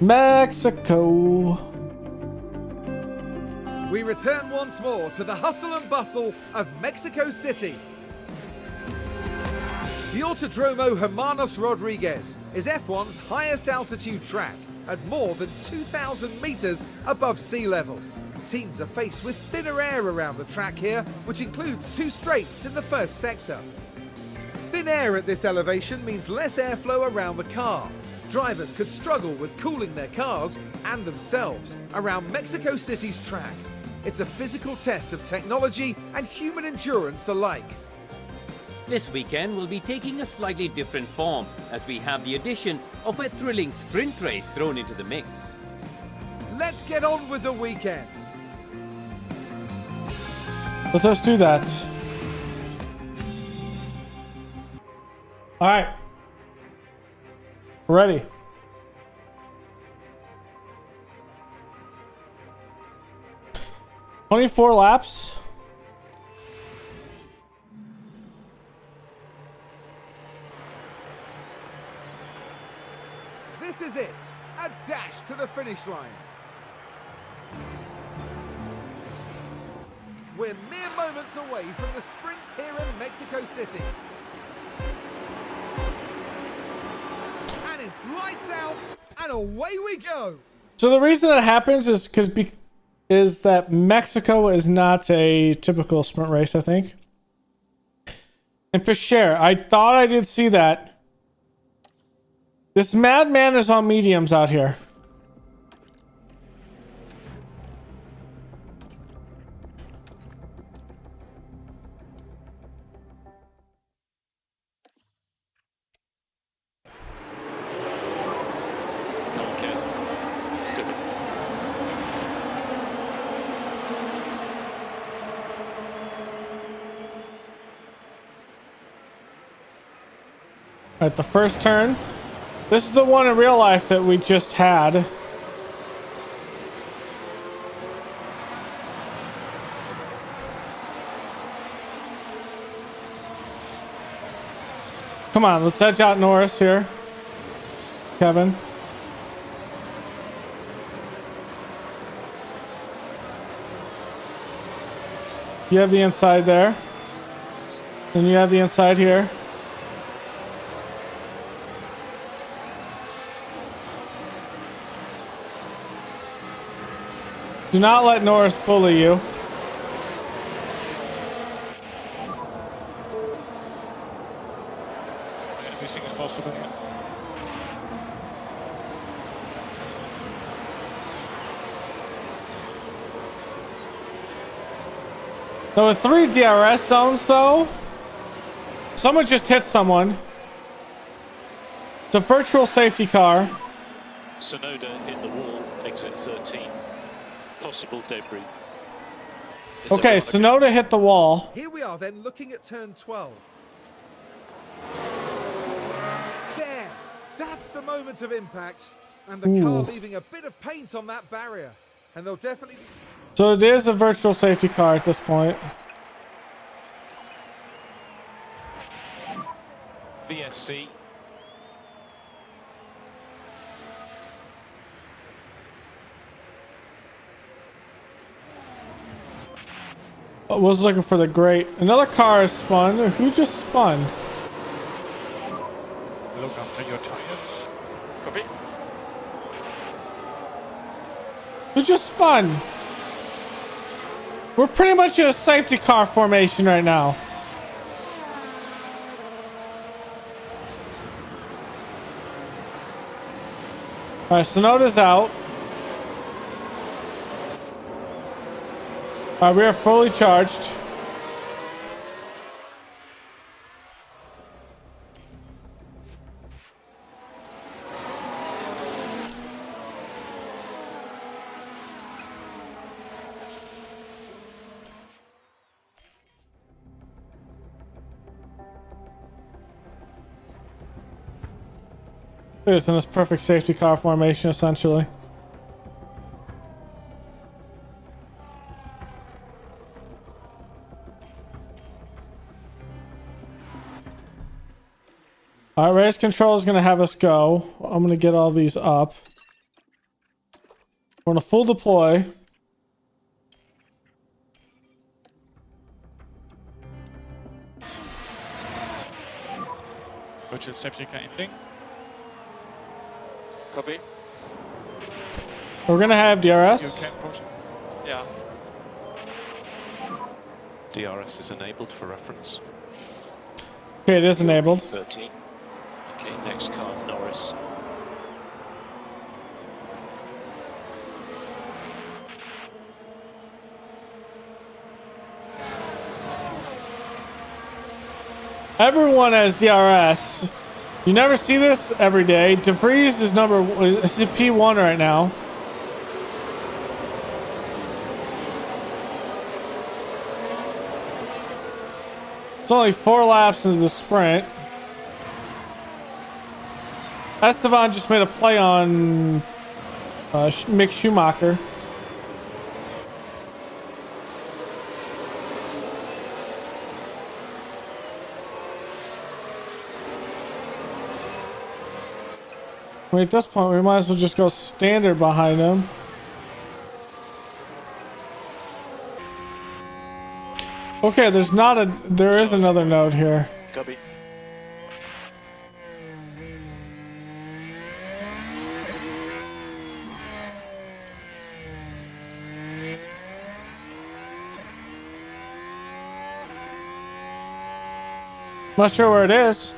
Mexico. We return once more to the hustle and bustle of Mexico City. The Autodromo Hermanos Rodriguez is F1's highest altitude track at more than 2,000 meters above sea level. Teams are faced with thinner air around the track here, which includes two straights in the first sector. Thin air at this elevation means less airflow around the car. Drivers could struggle with cooling their cars and themselves around Mexico City's track. It's a physical test of technology and human endurance alike. This weekend will be taking a slightly different form as we have the addition of a thrilling sprint race thrown into the mix. Let's get on with the weekend. Let us do that. All right. Ready. "24 laps. This is it, a dash to the finish line. We're mere moments away from the sprints here in Mexico City. And it's lights out, and away we go. So the reason that happens is is that Mexico is not a typical sprint race, I think. And for sure, I thought I did see that. This madman is on mediums out here. All right, the first turn. This is the one in real life that we just had. Come on, let's edge out Norris here. Kevin. You have the inside there. Then you have the inside here. Do not let Norris bully you. Everything is possible. There were 3 DRS zones though. Someone just hit someone. It's a virtual safety car. Sonoda hit the wall, exit 13. Possible debris. Okay, Sonoda hit the wall. Here we are then looking at turn 12. There, that's the moment of impact. And the car leaving a bit of paint on that barrier. And they'll definitely... So it is a virtual safety car at this point. VSC. I was looking for the grate. Another car is spun. Who just spun? Look after your tires. Copy. Who just spun? We're pretty much in a safety car formation right now. All right, Sonoda's out. All right, we are fully charged. It's in this perfect safety car formation, essentially. All right, race control is going to have us go. I'm going to get all these up. We're on a full deploy. Virtual safety car ending. Copy. We're gonna have You DRS. can push. Yeah. DRS is enabled for reference. Okay, it is enabled. 13. Okay, next car, Norris. Everyone has DRS. You never see this every day. DeVries is is P1 right now. It's only 4 laps into the sprint. Esteban just made a play on Mick Schumacher. I mean, at this point, we might as well just go standard behind him. Okay, there is another node here. Copy. Not sure where it is.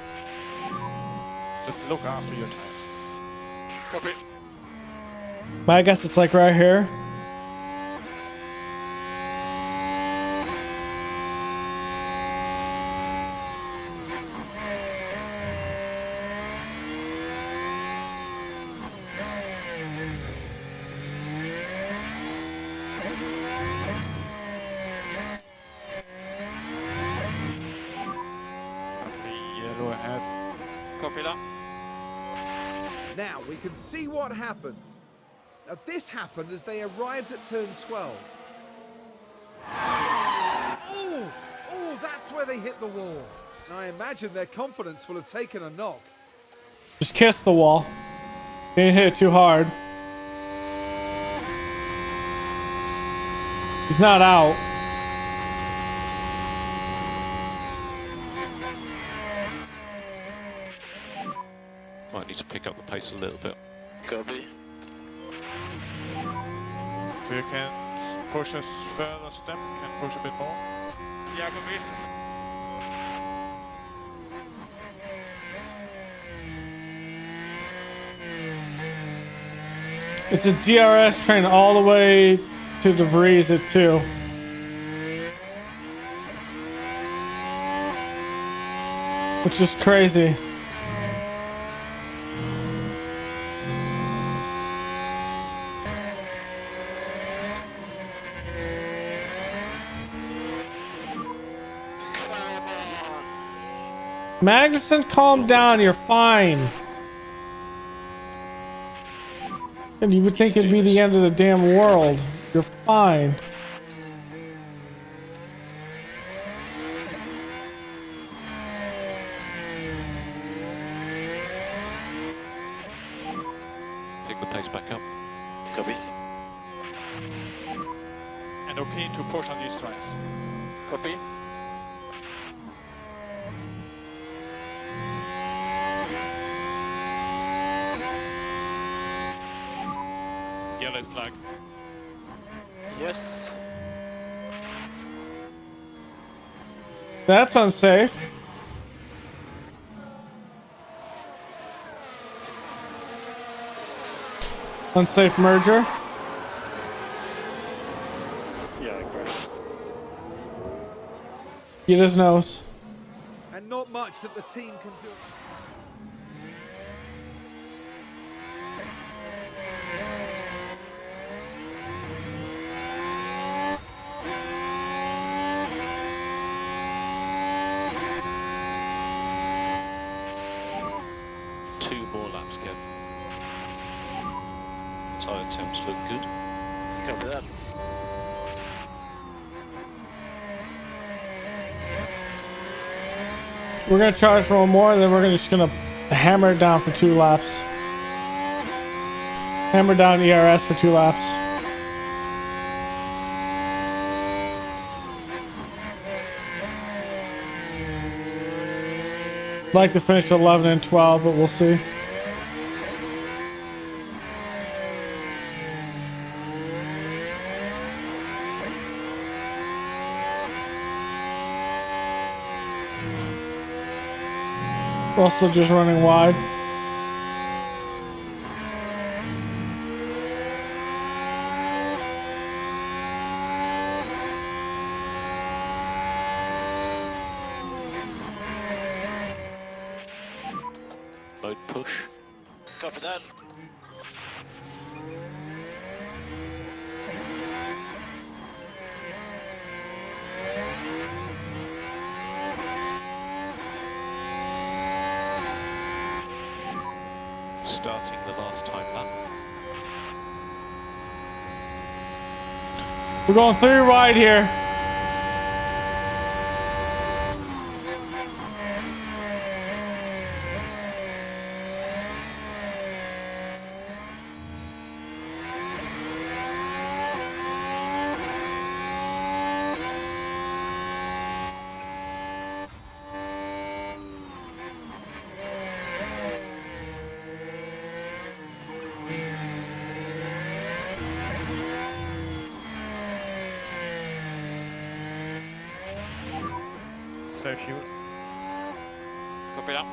Just look after your tires. Copy. But I guess it's like right here. Yellow ahead. Copy that. Now we can see what happened. Now this happened as they arrived at turn 12. Oh, that's where they hit the wall. I imagine their confidence will have taken a knock. Just kiss the wall. Didn't hit it too hard. He's not out. Might need to pick up the pace a little bit. Copy. So you can push us further step, can push a bit more. Yeah, copy. It's a DRS train all the way to DeVries at 2. Which is crazy. Magnuson, calm down, you're fine. And you would think it'd be the end of the damn world. You're fine. Pick the pace back up. Copy. And okay to push on these tires. Copy. Yellow flag. Yes. That's unsafe. Unsafe merger. Yeah, I crashed. Get his nose. And not much that the team can do. Two more laps, Kev. Tyre temps look good. Copy that. We're gonna charge for one more, and then we're just gonna hammer it down for 2 laps. Hammer down ERS for 2 laps. I'd like to finish 11 and 12, but we'll see. Also just running wide. Mode push. Copy that. Starting the last time lap. We're going 3 wide here. So if you Copy that.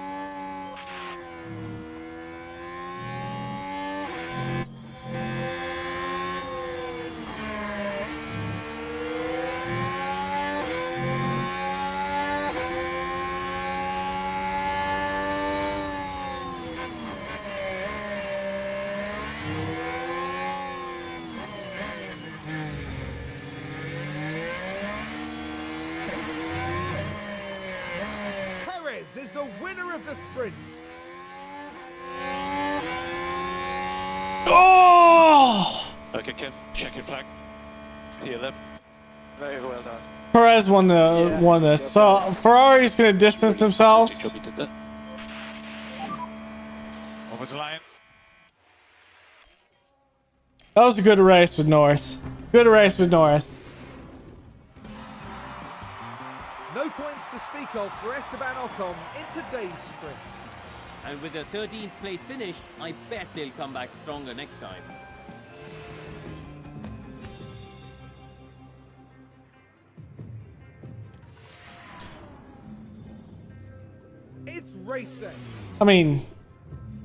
Perez is the winner of the sprint. Oh! Okay, Kev, check your flag. P11. Very well done. Perez won Yeah, won this. good So pass. Ferrari's gonna distance themselves. Job you did that. over the line. That was a good race with Norris. Good race with Norris. No points to speak of for Esteban Ocon in today's sprint. And with a 13th place finish, I bet they'll come back stronger next time. It's race day. I mean,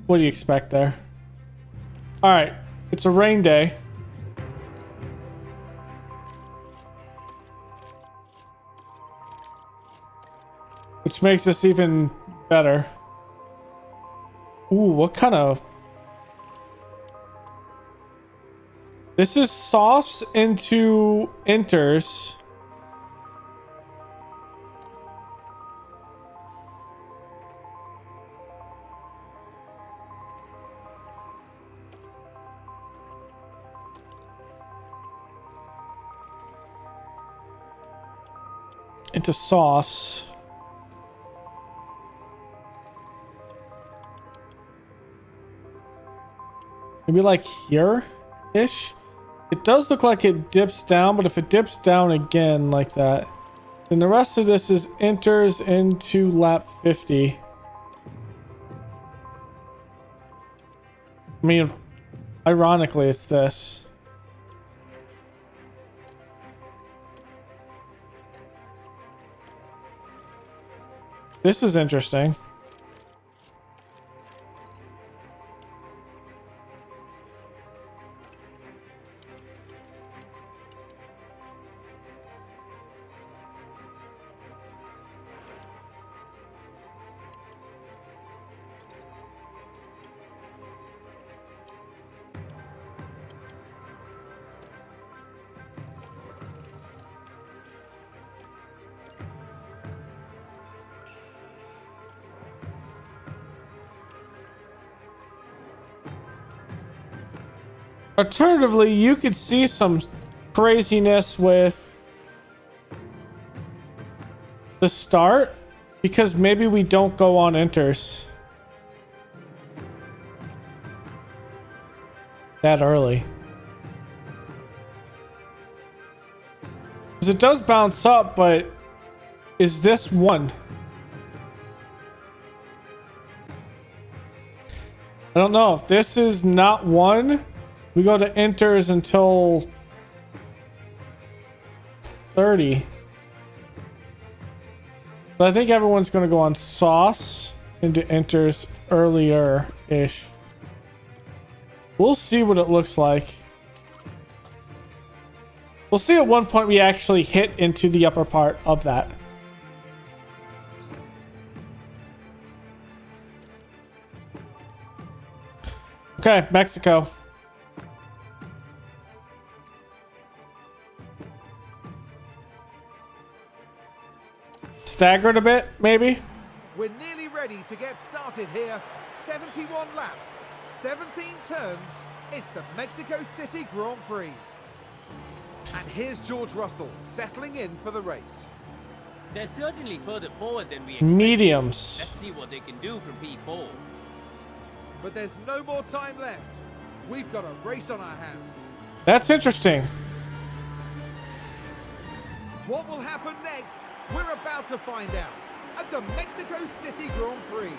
what do you expect there? All right, it's a rain day. Which makes this even better. Ooh, what kind of... This is softs into inters. Into softs. Maybe like here-ish? It does look like it dips down, but if it dips down again like that, then the rest of this is enters into lap 50. I mean, ironically, it's this. This is interesting. Alternatively, you could see some craziness with the start because maybe we don't go on enters. that early. Because it does bounce up, but is this one? I don't know. If this is not one, we go to enters until 30. But I think everyone's going to go on sauce into enters earlier-ish. We'll see what it looks like. We'll see at one point we actually hit into the upper part of that. Okay, Mexico. Staggered a bit, maybe? We're nearly ready to get started here. 71 laps, 17 turns. It's the Mexico City Grand Prix. And here's George Russell settling in for the race. They're certainly further forward than we expected. Mediums. Let's see what they can do from P4. But there's no more time left. We've got a race on our hands. That's interesting. What will happen next? We're about to find out at the Mexico City Grand Prix.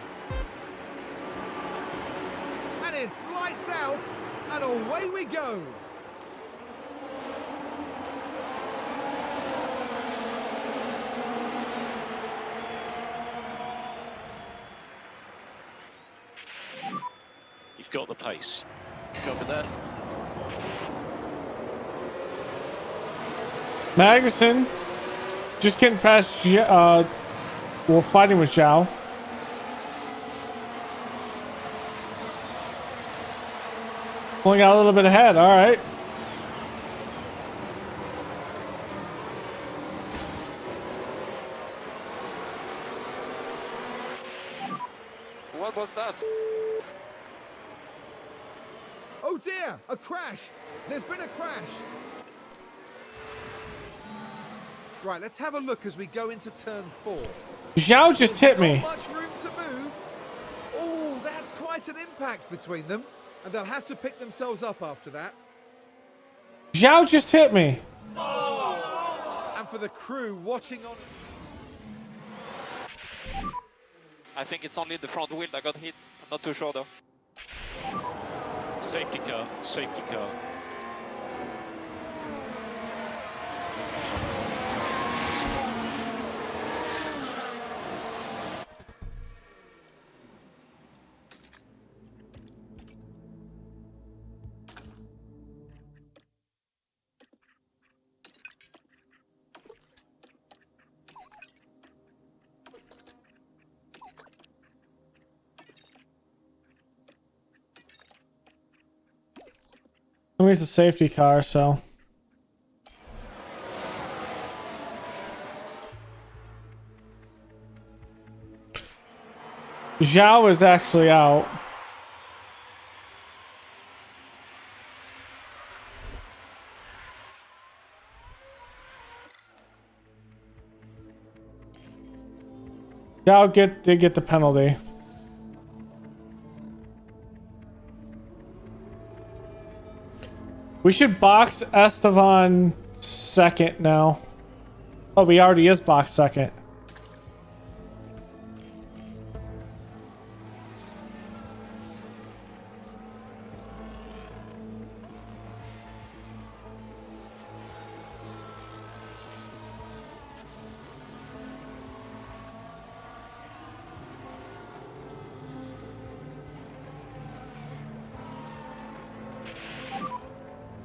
And it's lights out, and away we go. You've got the pace. Copy that. Magnussen just getting past, well, fighting with Zhao. Pulling out a little bit ahead, all right. What was that? Oh dear, a crash. There's been a crash. Right, let's have a look as we go into turn 4. Zhao just hit me. Not much room to move. Oh, that's quite an impact between them. And they'll have to pick themselves up after that. Zhao just hit me. And for the crew watching on... I think it's only the front wheel that got hit. I'm not too sure though. Safety car, safety car. I mean, it's a safety car, so. Zhao is actually out. Zhao did get the penalty. We should box Esteban second now. Oh, he already is box second.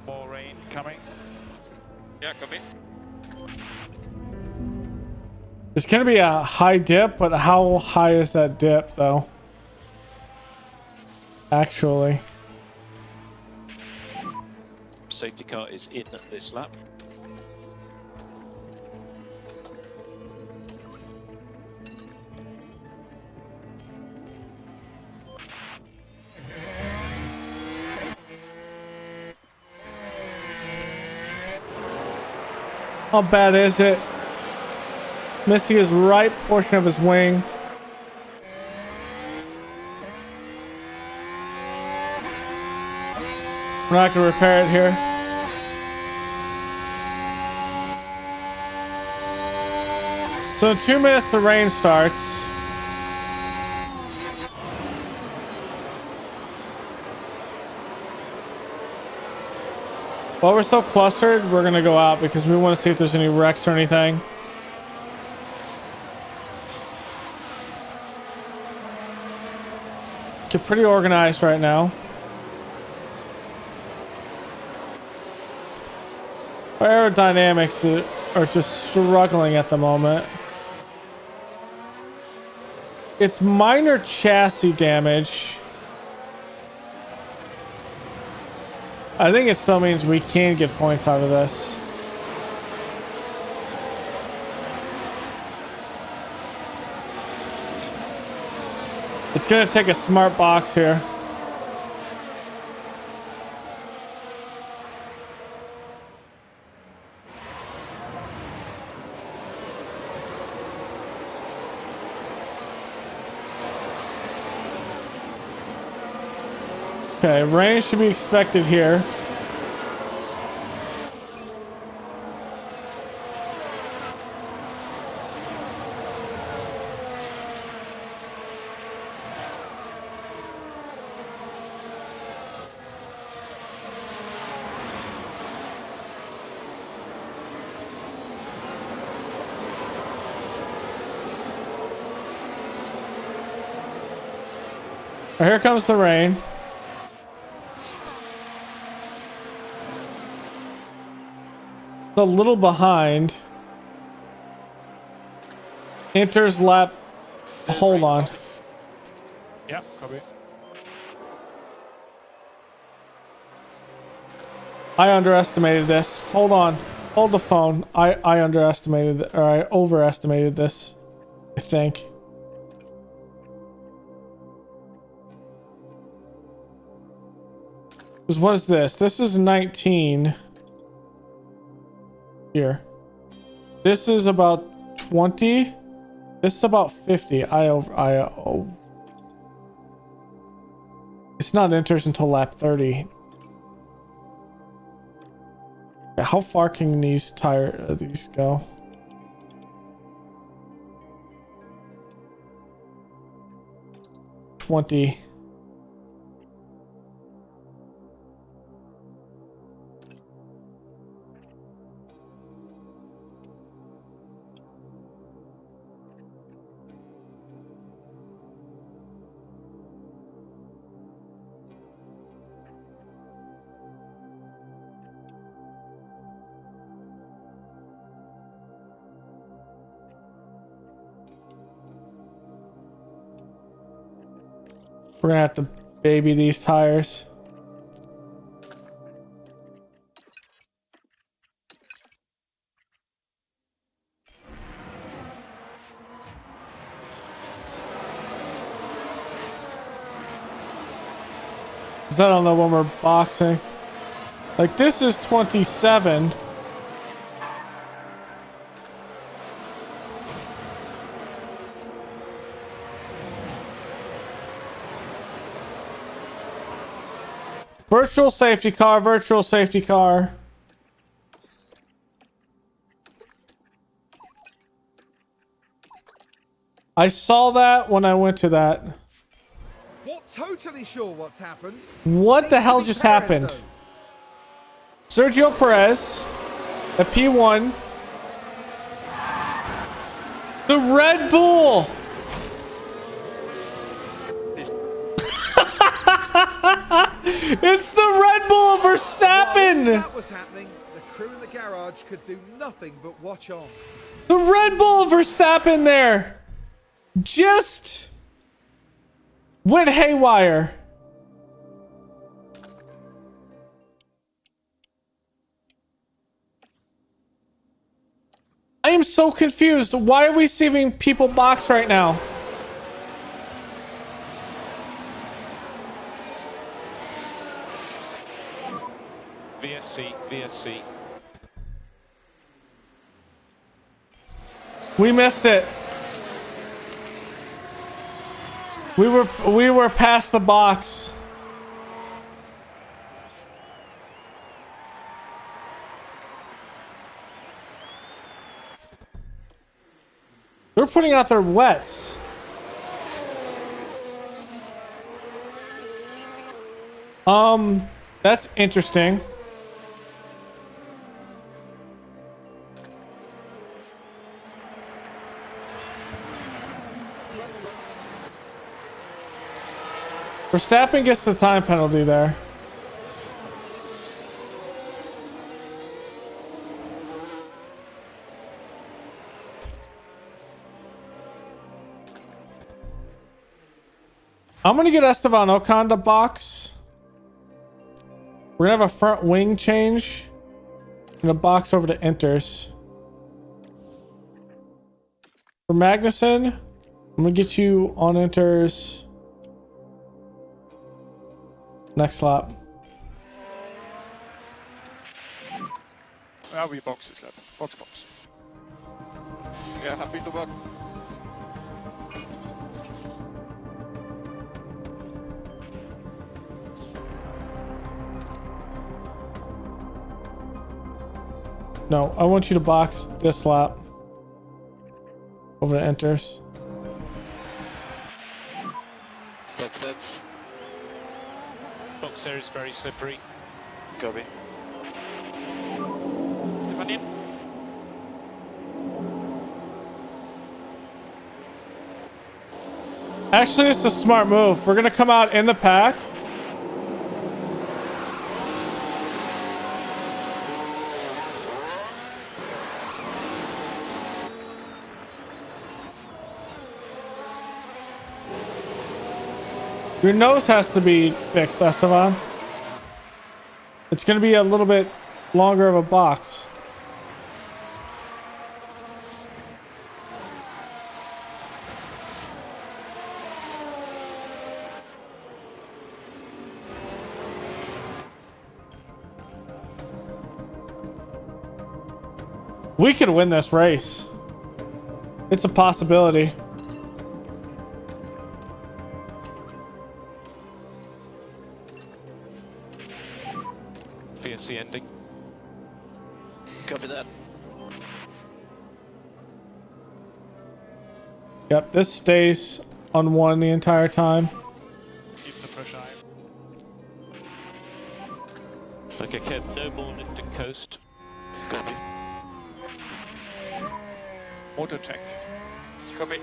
More rain coming. Yeah, copy. It's gonna be a high dip, but how high is that dip though? Actually. Safety car is in this lap. How bad is it? Missing his right portion of his wing. We're not gonna repair it here. So in 2 minutes the rain starts. While we're so clustered, we're gonna go out because we want to see if there's any wrecks or anything. Get pretty organized right now. Our aerodynamics are just struggling at the moment. It's minor chassis damage. I think it still means we can get points out of this. It's gonna take a smart box here. Okay, rain should be expected here. Here comes the rain. A little behind. Enters lap. Hold on. Yeah, copy. I underestimated this. Hold on. Hold the phone. I underestimated, or I overestimated this, I think. Because what is this? This is 19. Here. This is about 20. This is about 50. It's not enters until lap 30. How far can these these go? $20. We're gonna have to baby these tires. Cause I don't know when we're boxing. Like this is 27. Virtual safety car, virtual safety car. I saw that when I went to that. Not totally sure what's happened. What the hell just happened? Sergio Perez, the P1. The Red Bull. It's the Red Bull of Verstappen. While that was happening, the crew in the garage could do nothing but watch on. The Red Bull of Verstappen there just went haywire. I am so confused. Why are we seeing people box right now? VSC. We missed it. We were past the box. They're putting out their wets. That's interesting. Verstappen gets the time penalty there. I'm gonna get Esteban Ocon to box. We're gonna have a front wing change. I'm gonna box over to Enters. For Magnussen, I'm gonna get you on Enters. Next lap. Now we box this lap. Box. Yeah, happy to work. No, I want you to box this lap. Over to Enters. That's Box there is very slippery. Copy. Come in. Actually, it's a smart move. We're gonna come out in the pack. Your nose has to be fixed, Esteban. It's gonna be a little bit longer of a box. We could win this race. It's a possibility. VSC ending. Copy that. Yep, this stays on one the entire time. Keep the pressure high. Okay, Kev, no more lifting coast. Copy. Auto check. Copy.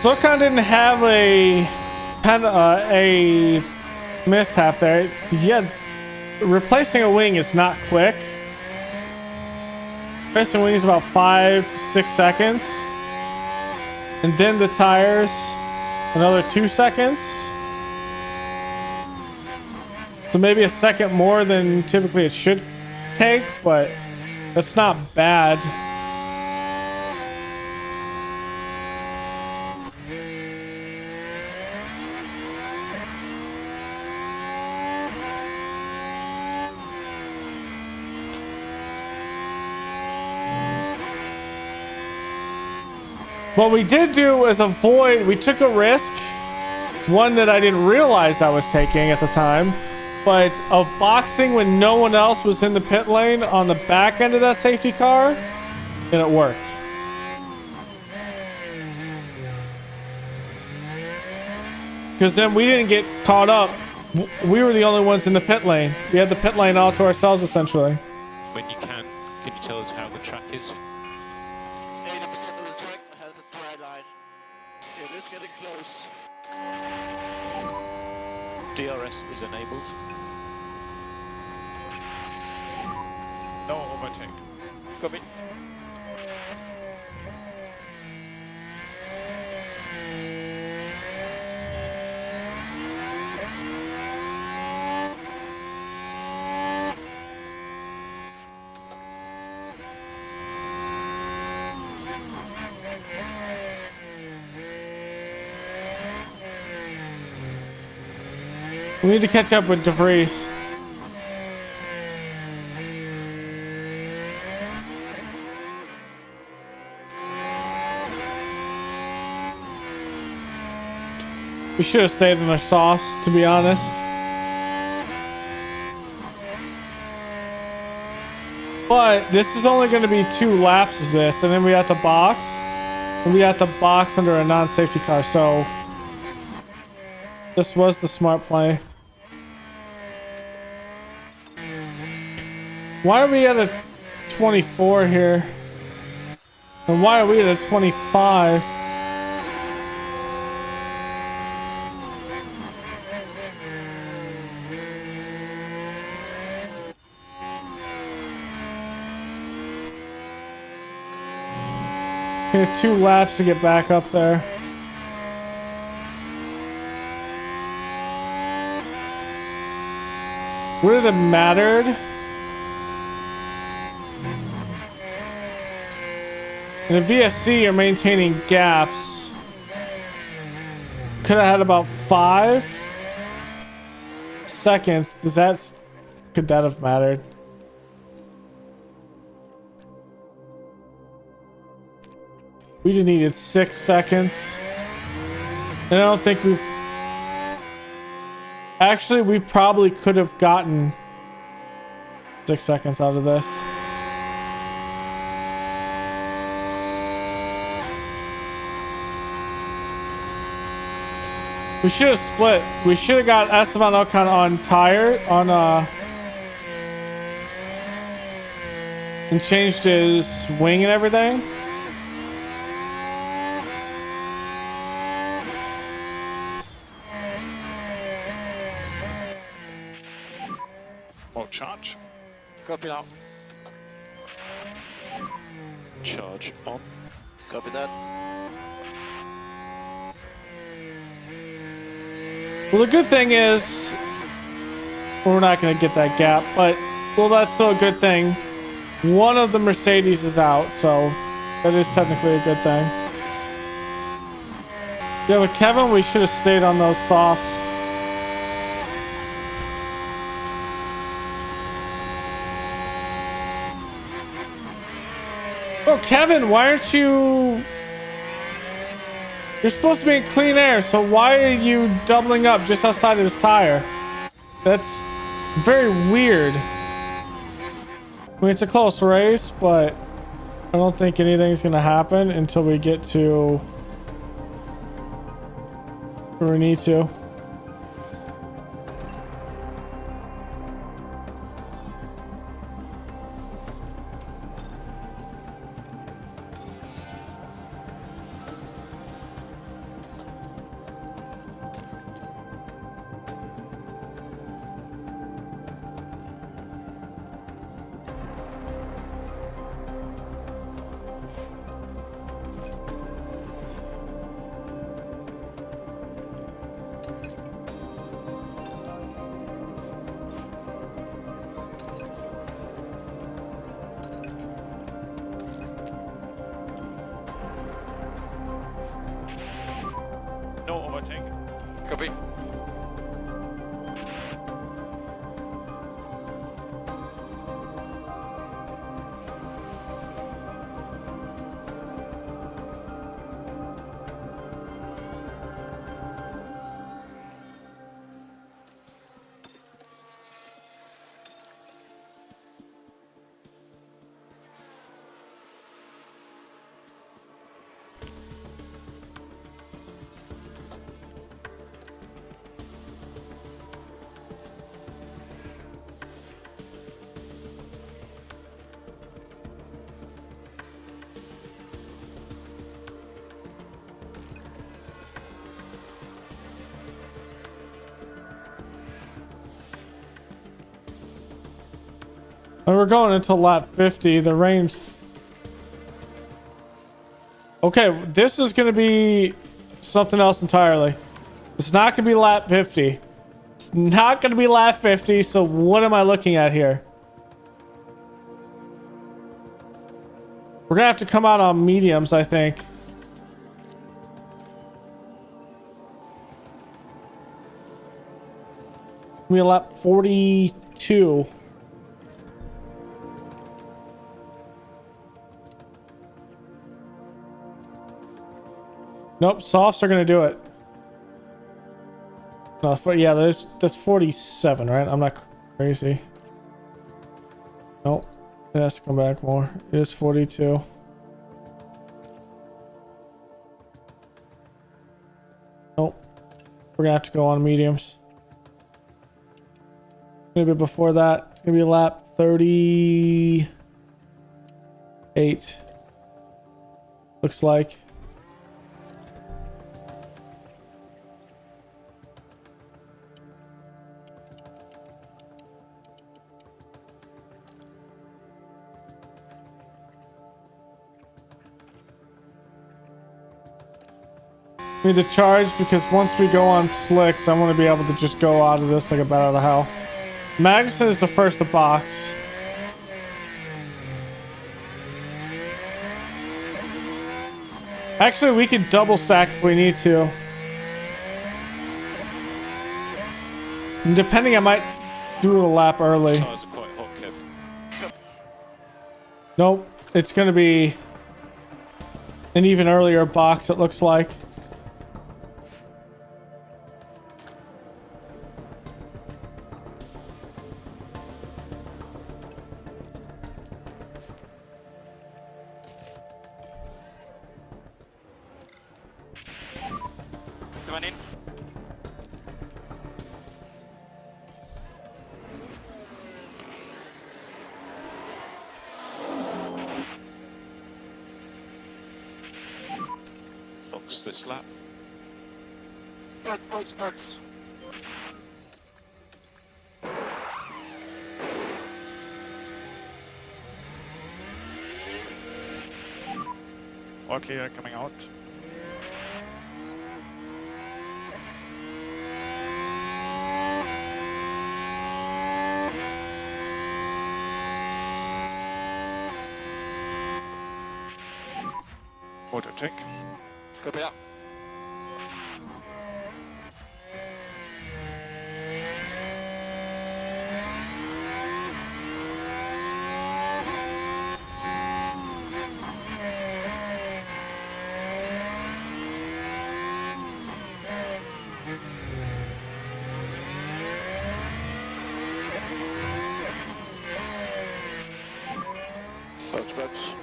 Ocon didn't have a mishap there. Yeah, replacing a wing is not quick. Replacing a wing is about 5 to 6 seconds, and then the tires another 2 seconds. So maybe a second more than typically it should take, but that's not bad. What we did do is we took a risk, one that I didn't realize I was taking at the time, but of boxing when no one else was in the pit lane on the back end of that safety car, and it worked. Because then we didn't get caught up. We were the only ones in the pit lane. We had the pit lane all to ourselves, essentially. When you can you tell us how the track is? 80% of the track has a dry line. It is getting close. DRS is enabled. No overtake. Copy. We need to catch up with DeVries. We should have stayed in our softs, to be honest. But this is only going to be 2 laps of this, and then we have to box. And we have to box under a non-safety car, so this was the smart play. Why are we at a 24 here? And why are we at a 25? We have 2 laps to get back up there. Would it have mattered? In a VSC, you're maintaining gaps. Could have had about 5 seconds. Could that have mattered? We just needed 6 seconds. And I don't think we've... Actually, we probably could have gotten 6 seconds out of this. We should have split. We should have got Esteban Ocon on tire, and changed his wing and everything. More charge. Copy now. Charge on. Copy that. Well, the good thing is we're not going to get that gap, but well, that's still a good thing. One of the Mercedes is out, so that is technically a good thing. Yeah, with Kevin, we should have stayed on those softs. Oh, Kevin, why aren't you... You're supposed to be in clean air, so why are you doubling up just outside of his tire? That's very weird. I mean, it's a close race, but I don't think anything's gonna happen until we get to where we need to. No overtake. Copy. And we're going into lap 50. The range. Okay, this is going to be something else entirely. It's not going to be lap 50. It's not going to be lap 50. So what am I looking at here? We're going to have to come out on mediums, I think. We lap 42. Nope, softs are gonna do it. No, yeah, that's 47, right? I'm not crazy. Nope, it has to come back more. It is 42. Nope, we're gonna have to go on mediums. Maybe before that, it's gonna be lap 38. Looks like. Need to charge because once we go on slicks, I want to be able to just go out of this like a bat out of hell. Magnussen is the first to box. Actually, we can double stack if we need to. And depending, I might do a lap early. Tires are quite hot, Kev. Nope, it's going to be an even earlier box, it looks like. Come on in. Box this lap. Box. All clear coming out. Auto check. Copy that. Box.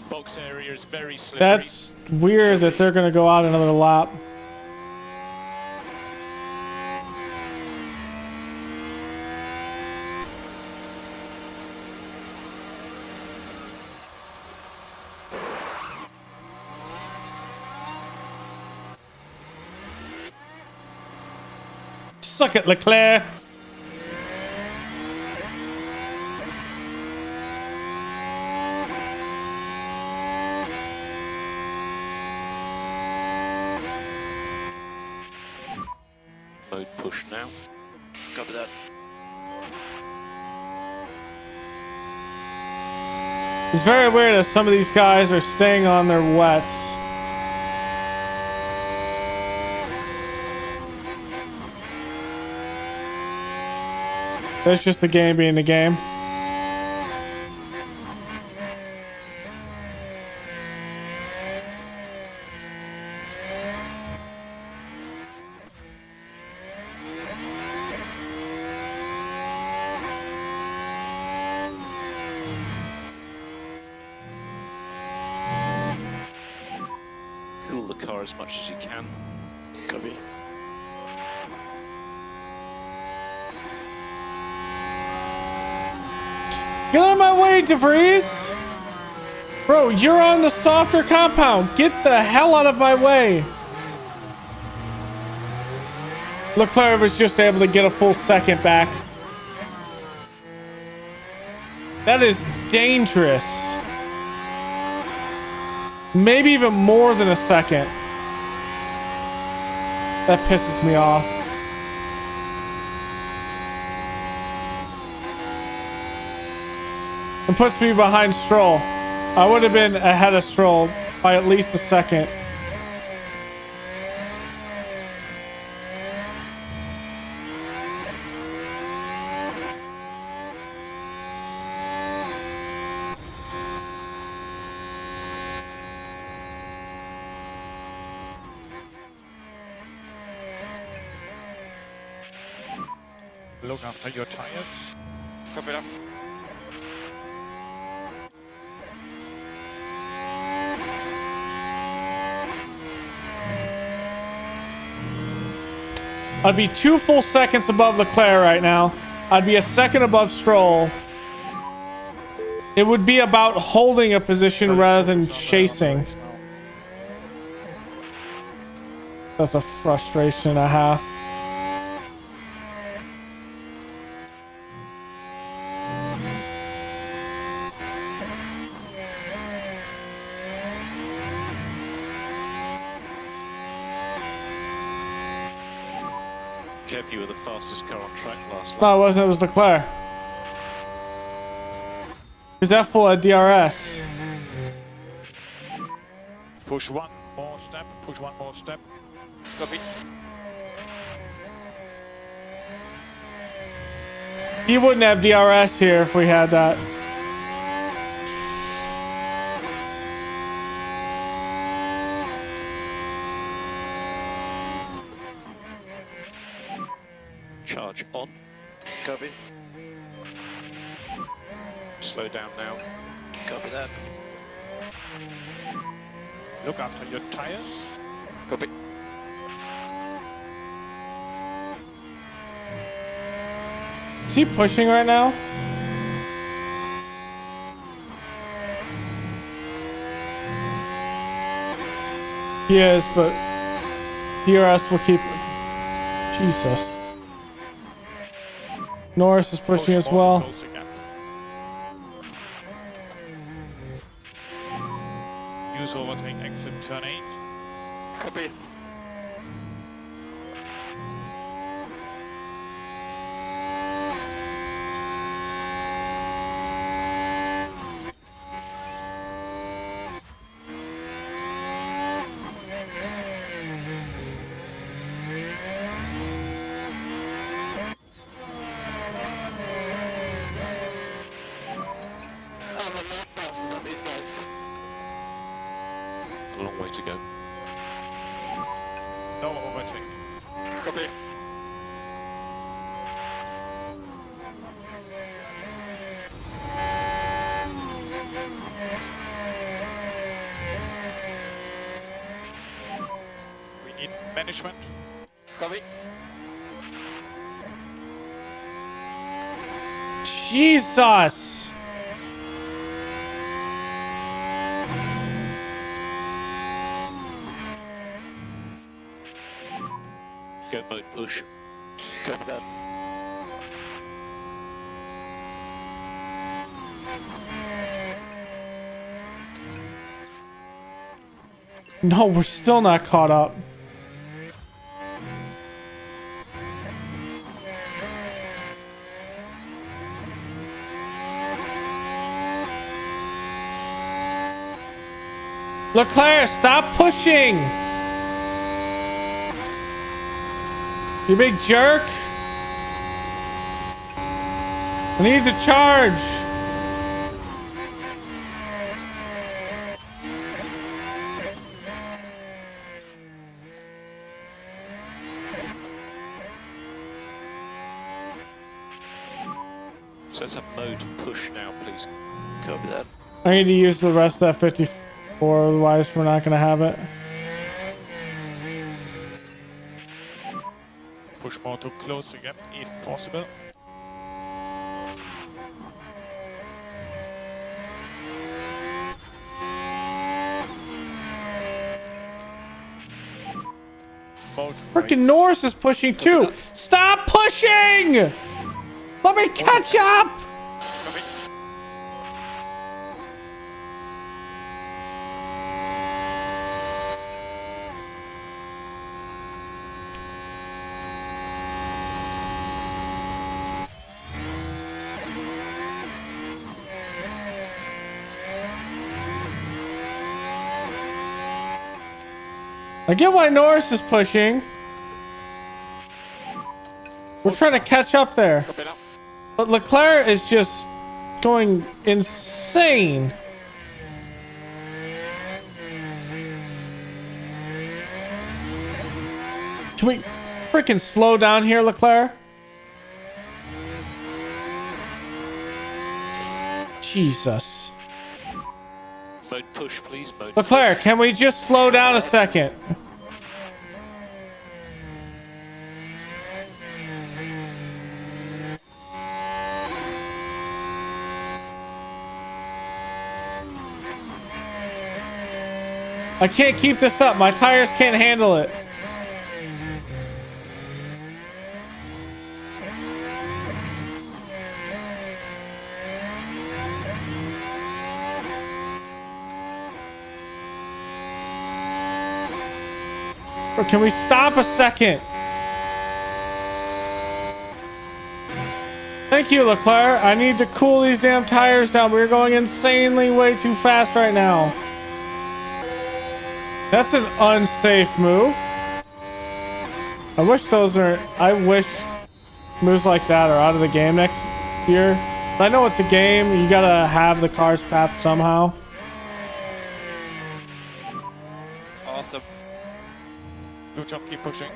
Box area is very slippery. That's weird that they're going to go out another lap. Suck it, Leclerc. Mode push now. Copy that. It's very weird that some of these guys are staying on their wets. That's just the game being the game. Cool the car as much as you can. Copy. Get out of my way, DeVries! Bro, you're on the softer compound. Get the hell out of my way. Leclerc was just able to get a full second back. That is dangerous. Maybe even more than a second. That pisses me off. And puts me behind Stroll. I would have been ahead of Stroll by at least a second. Look after your tires. Copy that. I'd be 2 full seconds above Leclerc right now. I'd be a second above Stroll. It would be about holding a position rather than chasing. That's a frustration and a half. Kev, you were the fastest car on track last lap. No, it wasn't. It was Leclerc. Because that full had DRS. Push one more step. Push one more step. Copy. He wouldn't have DRS here if we had that. Charge on. Copy. Slow down now. Copy that. Look after your tires. Copy. Is he pushing right now? He is, but DRS will keep... Jesus. Norris is pushing as well. Close again. Use overtake exit turn 8. Copy. I'm a lot faster than these guys. A long way to go. No overtake. Copy. We need management. Copy. Jesus! Go mode push. Copy that. No, we're still not caught up. Leclerc, stop pushing! You big jerk! I need to charge! So let's have mode push now, please. Copy that. I need to use the rest of that 54, otherwise we're not gonna have it. Push more to close again, if possible. Freaking Norris is pushing too! Stop pushing! Let me catch up! Copy. I get why Norris is pushing. We're trying to catch up there. Copy now. But Leclerc is just going insane. Can we freaking slow down here, Leclerc? Jesus. Mode push, please. Mode Leclerc, can we just slow down a second? I can't keep this up. My tires can't handle it. Or can we stop a second? Thank you, Leclerc. I need to cool these damn tires down. We're going insanely way too fast right now. That's an unsafe move. I wish moves like that are out of the game next year. I know it's a game. You gotta have the car's path somehow. Awesome. Good job, keep pushing.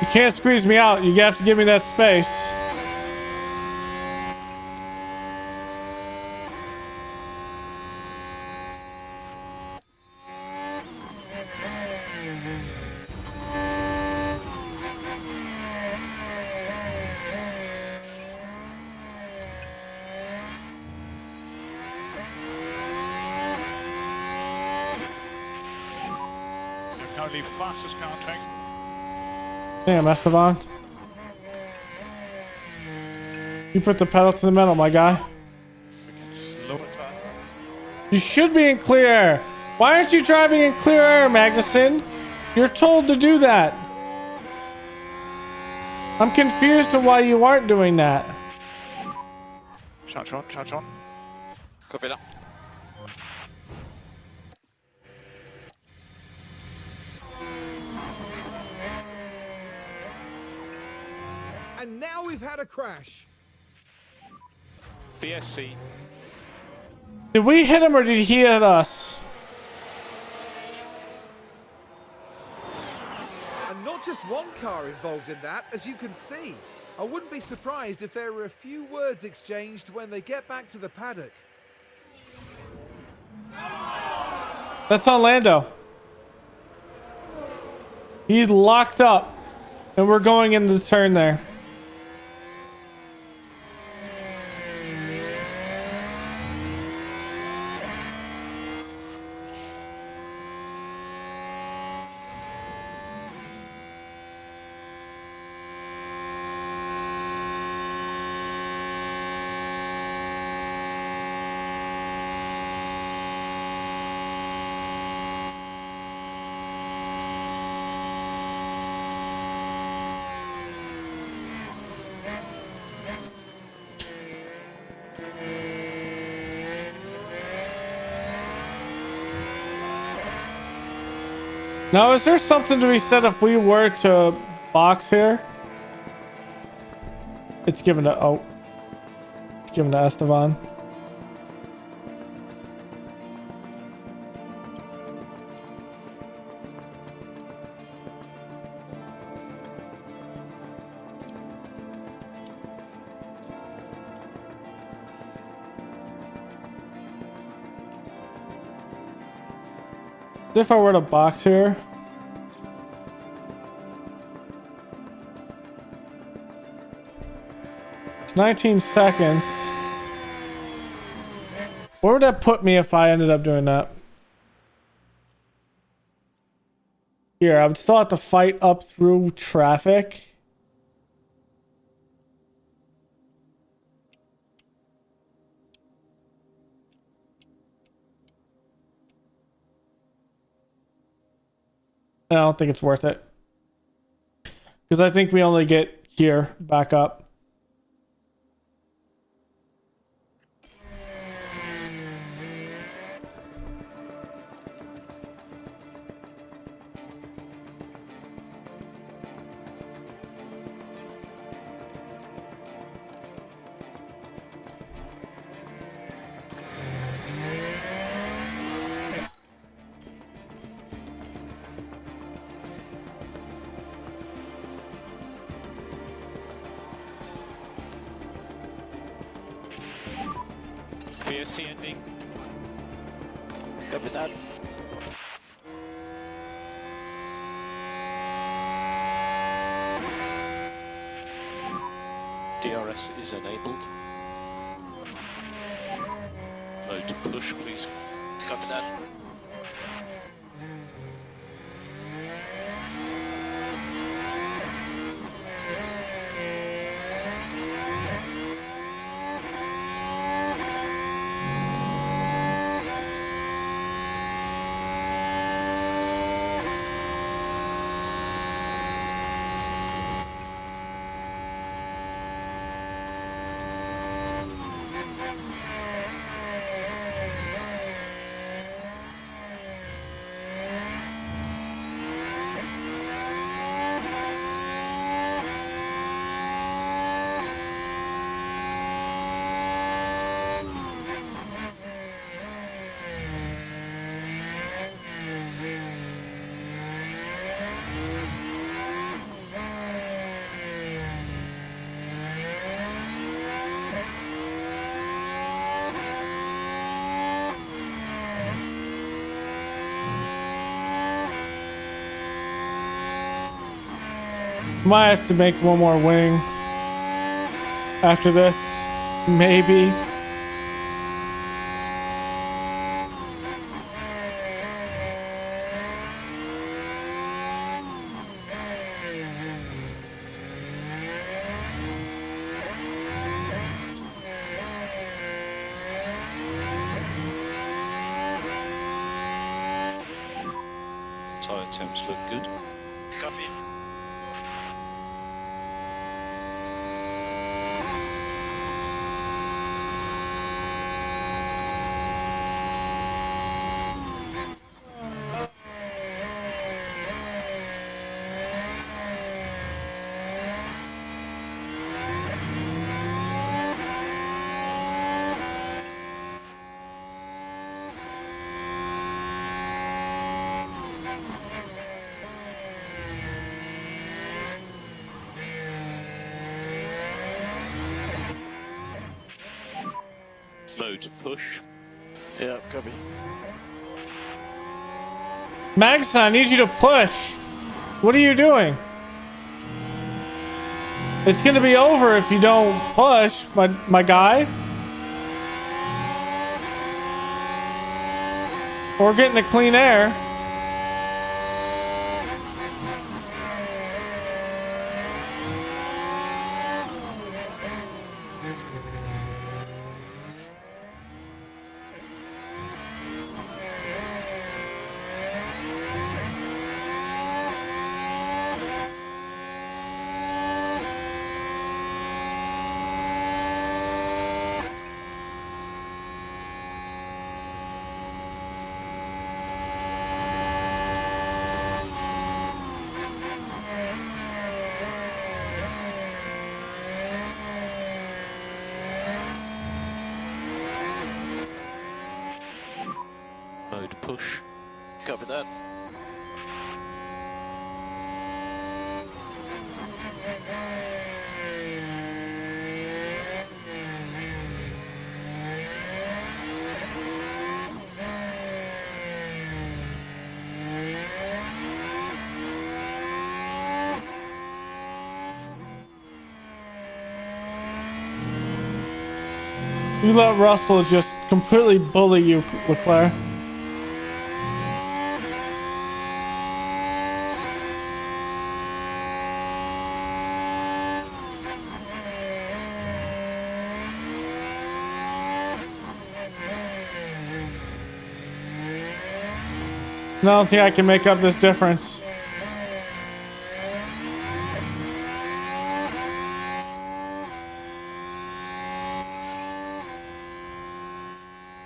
You can't squeeze me out. You have to give me that space. You're currently fastest counting. Damn, Esteban. You put the pedal to the metal, my guy. Slow. You should be in clear air. Why aren't you driving in clear air, Magnussen? You're told to do that. I'm confused to why you aren't doing that. Charge on, charge on. Copy that. And now we've had a crash. VSC. Did we hit him or did he hit us? And not just one car involved in that, as you can see. I wouldn't be surprised if there were a few words exchanged when they get back to the paddock. That's on Lando. He's locked up. And we're going into the turn there. Now, is there something to be said if we were to box here? It's given to it's given to Esteban. If I were to box here. It's 19 seconds. Where would that put me if I ended up doing that? Here, I would still have to fight up through traffic. I don't think it's worth it. Because I think we only get here back up. IC ending. Copy that. DRS is enabled. Mode to push, please. Copy that. Might have to make one more wing after this, maybe. Tyre temps look good. Copy. Mode to push. Yeah, copy. Max, I need you to push. What are you doing? It's gonna be over if you don't push, my guy. We're getting the clean air. Mode push. Copy that. You let Russell just completely bully you, Leclerc. I don't think I can make up this difference.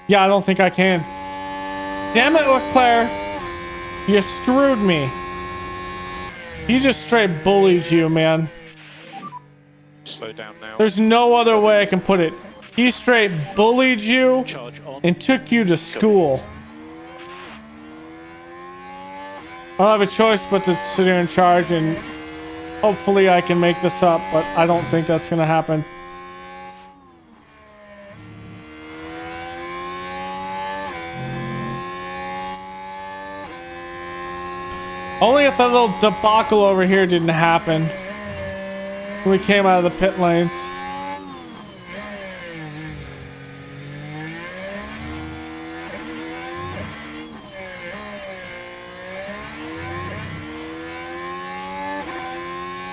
Yeah, I don't think I can. Damn it, Leclerc. You screwed me. He just straight bullied you, man. Slow down now. There's no other way I can put it. He straight bullied you Charge on. and took you to school. I don't have a choice but to sit here and charge, and hopefully I can make this up, but I don't think that's gonna happen. Only if that little debacle over here didn't happen when we came out of the pit lanes.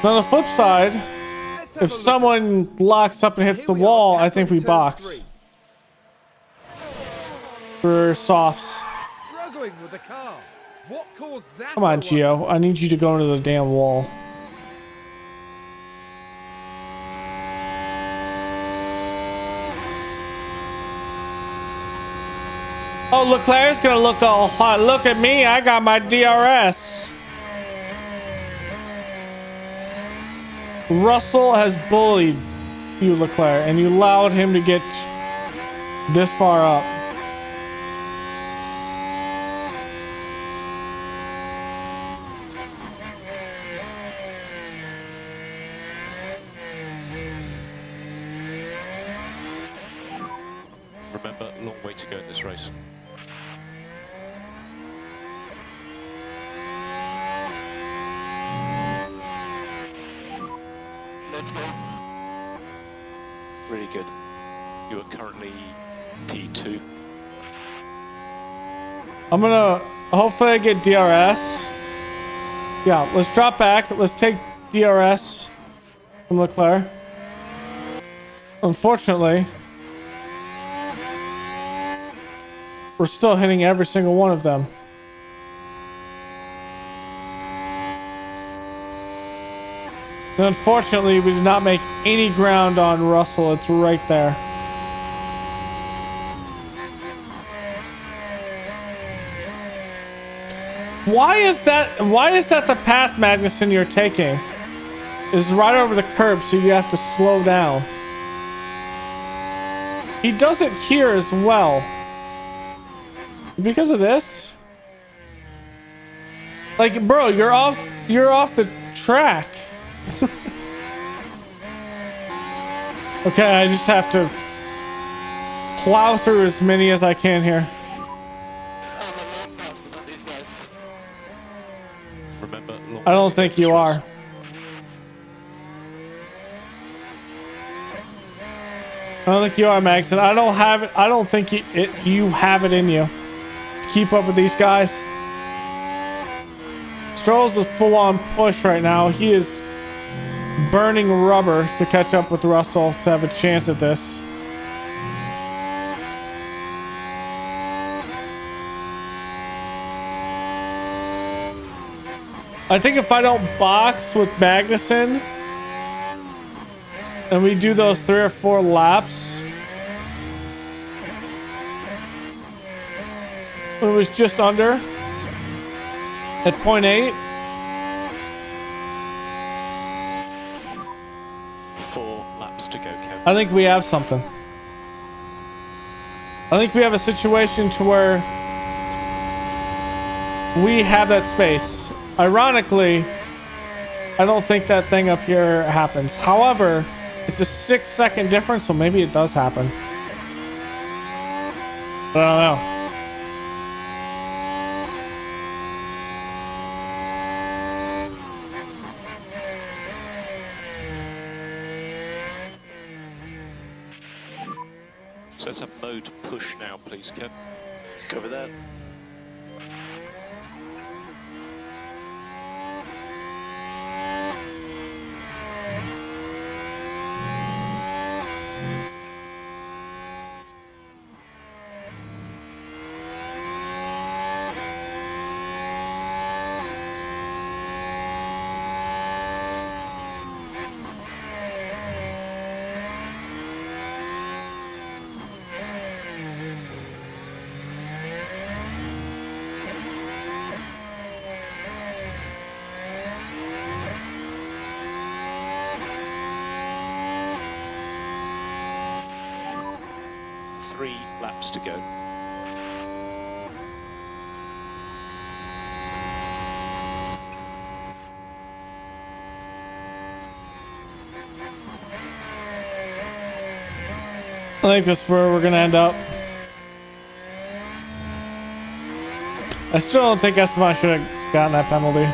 On the flip side, if someone locks up and hits the wall, I think we box. For softs. Struggling with the car. What caused that? Come on, Gio. I need you to go into the damn wall. Oh, Leclerc's gonna look all hot. Look at me. I got my DRS. Russell has bullied you, Leclerc, and you allowed him to get this far up. Remember, long way to go in this race. Let's go. Really good. You are currently P2. I'm gonna hopefully I get DRS. Yeah, let's drop back. Let's take DRS from Leclerc. Unfortunately, we're still hitting every single one of them. And unfortunately, we did not make any ground on Russell. It's right there. Why is that the path, Magnussen, you're taking? Is right over the curb, so you have to slow down. He does it here as well. Because of this? Like, bro, you're off the track. Okay, I just have to plow through as many as I can here. I'm a lot faster than these guys. Remember, long I way don't to go think in this you race. are. I don't think you are, Maxon. I don't have it. I don't think you have it in you to keep up with these guys. Stroll's a full-on push right now. He is burning rubber to catch up with Russell to have a chance at this. I think if I don't box with Magnussen and we do those 3 or 4 laps, it was just under at 0.8. 4 laps to go, Kev. I think we have something. I think we have a situation to where we have that space. Ironically, I don't think that thing up here happens. However, it's a 6-second difference, so maybe it does happen. I don't know. So let's have mode push now, please, Kev. Cover that. Three laps to go. I think that's where we're gonna end up. I still don't think Esteban should have gotten that penalty.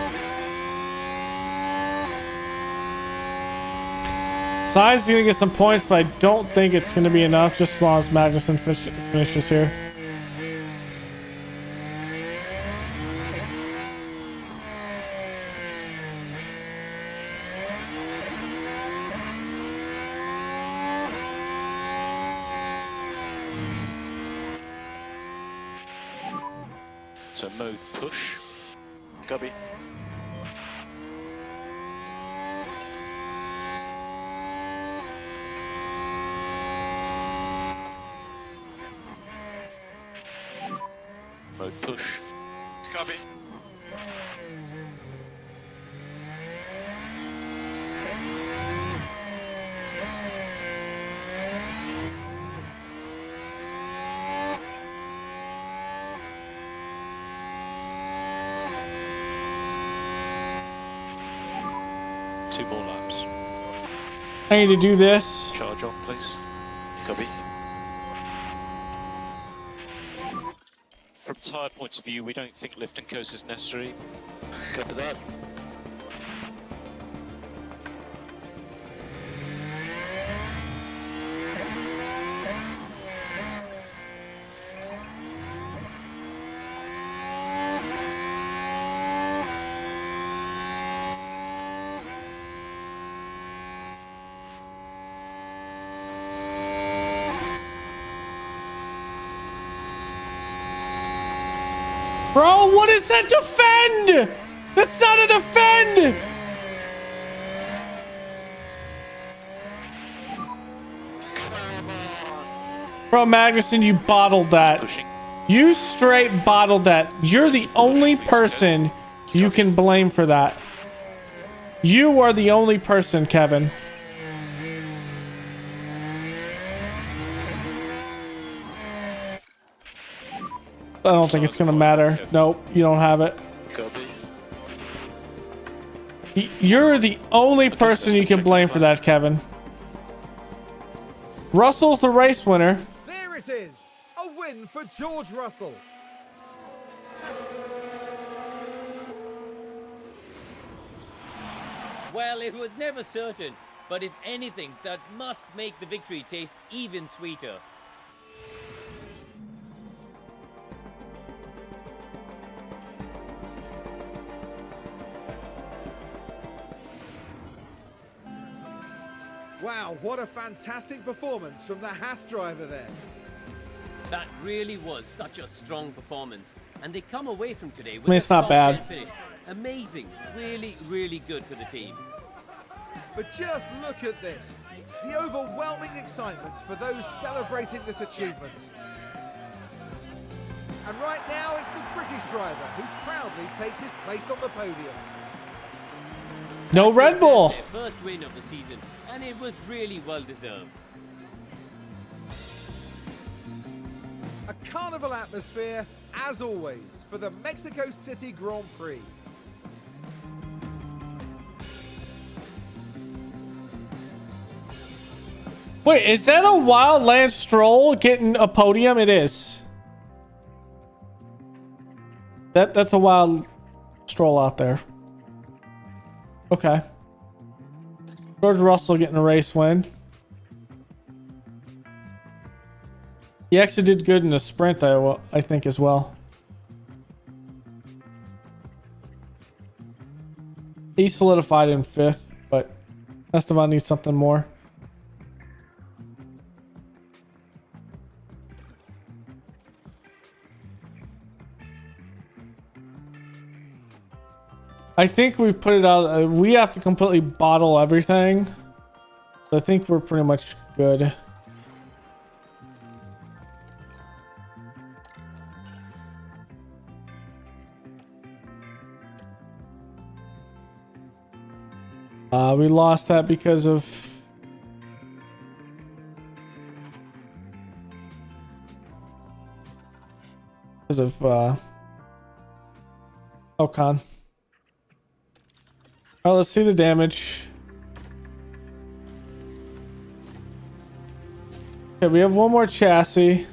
Sainz gonna get some points, but I don't think it's gonna be enough just as long as Magnussen finishes here. So mode push. Copy. Mode push. Copy. Two more laps. I need to do this. Charge on, please. Copy. From tyre point of view, we don't think lift and coast is necessary. Copy that. Bro, what is that defend? That's not a defend! Bro, Magnussen, you bottled that. Pushing. You straight bottled that. You're the only person you can blame for that. You are the only person, Kevin. I don't think it's gonna matter. Nope, you don't have it. Copy. You're the only person you can blame for that, Kevin. Russell's the race winner. There it is. A win for George Russell. Well, it was never certain, but if anything, that must make the victory taste even sweeter. Wow, what a fantastic performance from the Haas driver there. That really was such a strong performance, and they come away from today with I mean, it's a not top bad. 10 finish. Amazing, really, really good for the team. But just look at this. The overwhelming excitement for those celebrating this achievement. And right now it's the British driver who proudly takes his place on the podium. No Red Bull. Their first win of the season, and it was really well deserved. A carnival atmosphere, as always, for the Mexico City Grand Prix. Wait, is that a wild Lance Stroll getting a podium? It is. That's a wild Stroll out there. Okay. George Russell getting a race win. He actually did good in the sprint, I think, as well. He solidified in 5th, but Esteban needs something more. I think we've put it out. We have to completely bottle everything. I think we're pretty much good. We lost that because of Ocon. All right, let's see the damage. Okay, we have one more chassis.